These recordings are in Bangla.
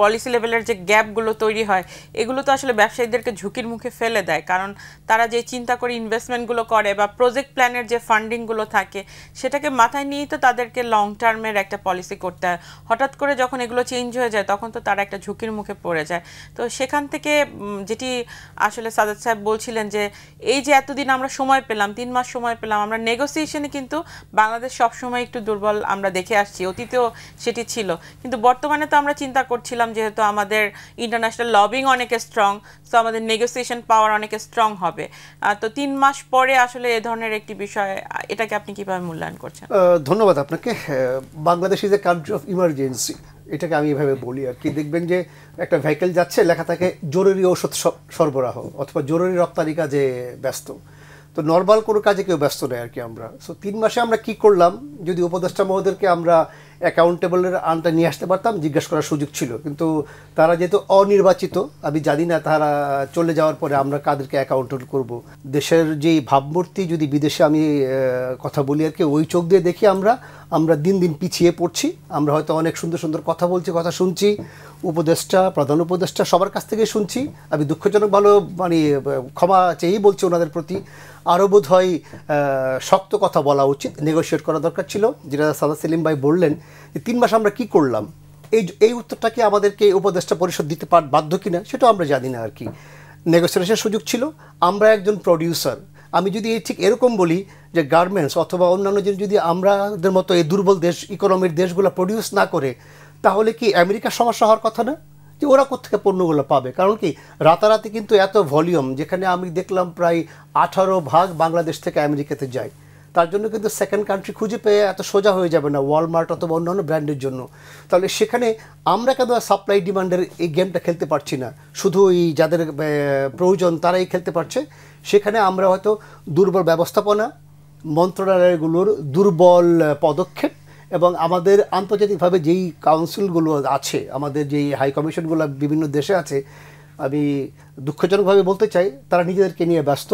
পলিসি লেভেলের যে গ্যাপগুলো তৈরি হয় এগুলো তো আসলে ব্যবসায়ীদেরকে ঝুঁকির মুখে ফেলে দেয়, কারণ তারা যে চিন্তা করে ইনভেস্টমেন্টগুলো করে বা প্রজেক্ট প্ল্যানের যে ফান্ডিংগুলো থাকে সেটাকে মাথায় নিয়েই তো তাদেরকে লং টার্মের একটা পলিসি করতে হয়। হঠাৎ করে যখন এগুলো চেঞ্জ হয়ে যায় তখন তো তারা একটা ঝুঁকির মুখে পড়ে যায়। তো সেখান থেকে যেটি আসলে সাদাত সাহেব বলছিলেন যে এই যে এতদিন আমরা সময় পেলাম, 3 মাস সময় পেলাম, আমরা নেগোসিয়েশনে কিন্তু বাংলাদেশ সবসময় একটু দুর্বল আমরা দেখে আসছি, অতীতেও সেটি ছিল। কিন্তু বর্তমানে তো আমরা চিন্তা করছিলাম যেহেতু আমাদের ইন্টারন্যাশনাল লবিং অনেক স্ট্রং, তো আমাদের নেগোসিয়েশন পাওয়ার অনেক স্ট্রং হবে। তো 3 মাস পরে আসলে এ ধরনের একটি বিষয়, এটাকে আপনি কিভাবে মূল্যায়ন করছেন? ধন্যবাদ আপনাকে। Bangladesh is a country of emergency, এটাকে আমি এভাবে বলি আর কি। দেখবেন যে একটা ভেহিকেল যাচ্ছে, লেখা থাকে জরুরি ঔষধ সরবরাহ অথবা জরুরি রপ্তানি কাজে ব্যস্ত। তো নর্মাল কোনো কাজে কেউ ব্যস্ত নেই আর কি আমরা। সো 3 মাসে আমরা কি করলাম, যদি উপদেষ্টা মহোদয়কে আমরা অ্যাকাউন্টেবলের আনটা নিয়ে আসতে পারতাম, জিজ্ঞেস করার সুযোগ ছিল। কিন্তু তারা যেহেতু অনির্বাচিত, আমি জানি না তারা চলে যাওয়ার পরে আমরা কাদেরকে অ্যাকাউন্টেবল করব। দেশের যেই ভাবমূর্তি, যদি বিদেশে আমি কথা বলি আর কি, ওই চোখ দিয়ে দেখি আমরা দিন দিন পিছিয়ে পড়ছি। আমরা হয়তো অনেক সুন্দর সুন্দর কথা বলছি, কথা শুনছি, উপদেষ্টা, প্রধান উপদেষ্টা সবার কাছ থেকে শুনছি। আমি দুঃখজনক ভালো মানে ক্ষমা চেয়েই বলছি ওনাদের প্রতি। আরও বোধ হয় শক্ত কথা বলা উচিত, নেগোশিয়েট করা দরকার ছিল। যেটা সাদাত সেলিম ভাই বললেন যে 3 মাস আমরা কি করলাম, এই উত্তরটাকে আমাদেরকে উপদেষ্টা পরিষদ দিতে বাধ্য কিনা সেটাও আমরা জানি না আর কি। নেগোসিয়েশনের সুযোগ ছিল। আমরা একজন প্রডিউসার, আমি যদি ঠিক এরকম বলি যে গার্মেন্টস অথবা অন্যান্য যদি আমাদের মতো এই দুর্বল দেশ, ইকোনমির দেশগুলো প্রডিউস না করে, তাহলে কি আমেরিকার সমস্যা হওয়ার কথা না? যে ওরা কোথেকে পণ্যগুলো পাবে? কারণ কি রাতারাতি কিন্তু এত ভলিউম, যেখানে আমি দেখলাম প্রায় 18% বাংলাদেশ থেকে আমেরিকাতে যায়। তার জন্য কিন্তু সেকেন্ড কান্ট্রি খুঁজে পেয়ে এত সোজা হয়ে যাবে না ওয়ালমার্ট অথবা অন্যান্য ব্র্যান্ডের জন্য। তাহলে সেখানে আমরা কেন সাপ্লাই ডিমান্ডের এই গেমটা খেলতে পারছি না? শুধু ওই যাদের প্রয়োজন তারাই খেলতে পারছে। সেখানে আমরা হয়তো দুর্বল ব্যবস্থাপনা, মন্ত্রণালয়গুলোর দুর্বল পদক্ষেপ এবং আমাদের আন্তর্জাতিকভাবে যেই কাউন্সিলগুলো আছে, আমাদের যেই হাই কমিশনগুলো বিভিন্ন দেশে আছে, আমি দুঃখজনকভাবে বলতে চাই তারা নিজেদেরকে নিয়ে ব্যস্ত।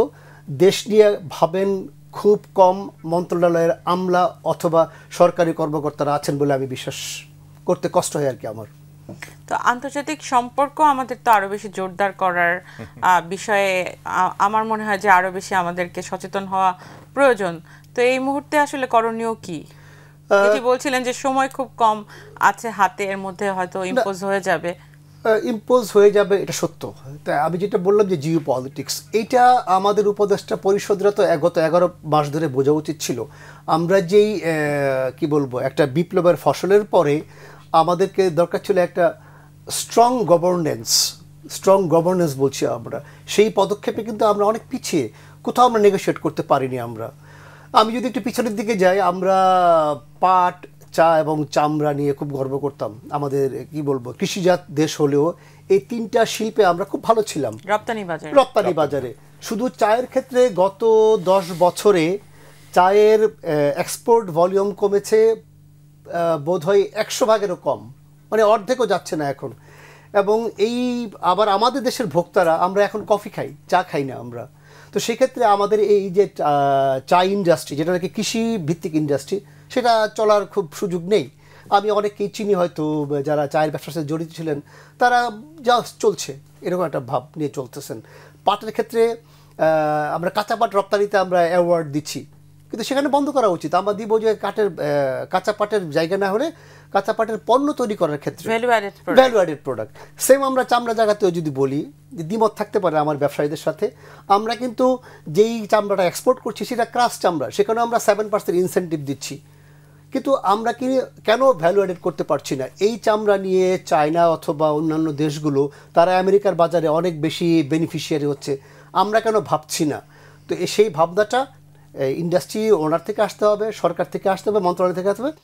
দেশ নিয়ে ভাবেন খুব কম মন্ত্রণালয়ের আমলা অথবা সরকারি কর্মকর্তারা আছেন বলে আমি বিশ্বাস করতে কষ্ট হয় আর কি আমার। তো আন্তর্জাতিক সম্পর্ক আমাদের তো আরো বেশি জোরদার করার বিষয়ে আমার মনে হয় যে আরো বেশি আমাদেরকে সচেতন হওয়া প্রয়োজন। তো এই মুহূর্তে আসলে করণীয় কি? যেটি বলছিলেন যে সময় খুব কম আছে হাতে, এর মধ্যে হয়তো ইম্পোজ হয়ে যাবে। এটা সত্য। তাই আমি যেটা বললাম যে জিও পলিটিক্স, এইটা আমাদের উপদেষ্টা পরিষদরা তো গত 11 মাস ধরে বোঝা উচিত ছিল। আমরা যেই কি বলবো একটা বিপ্লবের ফসলের পরে আমাদেরকে দরকার ছিল একটা স্ট্রং গভর্নেন্স বলছি আমরা। সেই পদক্ষেপে কিন্তু আমরা অনেক পিছিয়ে, কোথাও আমরা নেগোশিয়েট করতে পারিনি আমরা। আমি যদি একটু পিছনের দিকে যাই, আমরা পাট, চা এবং চামড়া নিয়ে খুব গর্ব করতাম। আমাদের কি বলবো কৃষিজাত দেশ হলেও এই 3টা শিল্পে আমরা খুব ভালো ছিলাম রপ্তানি বাজারে। শুধু চায়ের ক্ষেত্রে গত 10 বছরে চায়ের এক্সপোর্ট ভলিউম কমেছে বোধহয় 100 ভাগেরও কম, মানে অর্ধেকও যাচ্ছে না এখন। এবং এই আবার আমাদের দেশের ভোক্তারা, আমরা এখন কফি খাই, চা খাই না আমরা। তো সেক্ষেত্রে আমাদের এই যে চা ইন্ডাস্ট্রি, যেটা নাকি কৃষি ভিত্তিক ইন্ডাস্ট্রি, সেটা চলার খুব সুযোগ নেই। আমি অনেককেই চিনি হয়তো যারা চায়ের ব্যবসার সাথে জড়িত ছিলেন, তারা যা চলছে এরকম একটা ভাব নিয়ে চলতেছেন। পাটের ক্ষেত্রে আমরা কাঁচা পাট রপ্তানিতে আমরা অ্যাওয়ার্ড দিচ্ছি, কিন্তু সেখানে বন্ধ করা উচিত। আমরা দিব যে কাঁচা পাটের জায়গা না হলে কাঁচা পাটের পণ্য তৈরি করার ক্ষেত্রে ভ্যালু অ্যাডেড প্রোডাক্ট। সেম আমরা চামড়া জায়গাতেও যদি বলি, যে দ্বিমত থাকতে পারে আমার ব্যবসায়ীদের সাথে, আমরা কিন্তু যেই চামড়াটা এক্সপোর্ট করছি সেটা ক্রাশ চামড়া, সেখানে আমরা 7% ইনসেন্টিভ দিচ্ছি। কিন্তু আমরা কেন ভ্যালু অ্যাডেড করতে পারছি না? এই চামড়া নিয়ে চায়না অথবা অন্যান্য দেশগুলো, তারা আমেরিকার বাজারে অনেক বেশি বেনিফিশিয়ারি হচ্ছে, আমরা কেন ভাবছি না? তো সেই ভাবনাটা ইন্ডাস্ট্রি ওনার থেকে আসতে হবে, সরকার থেকে আসতে হবে, মন্ত্রণালয় থেকে আসতে হবে।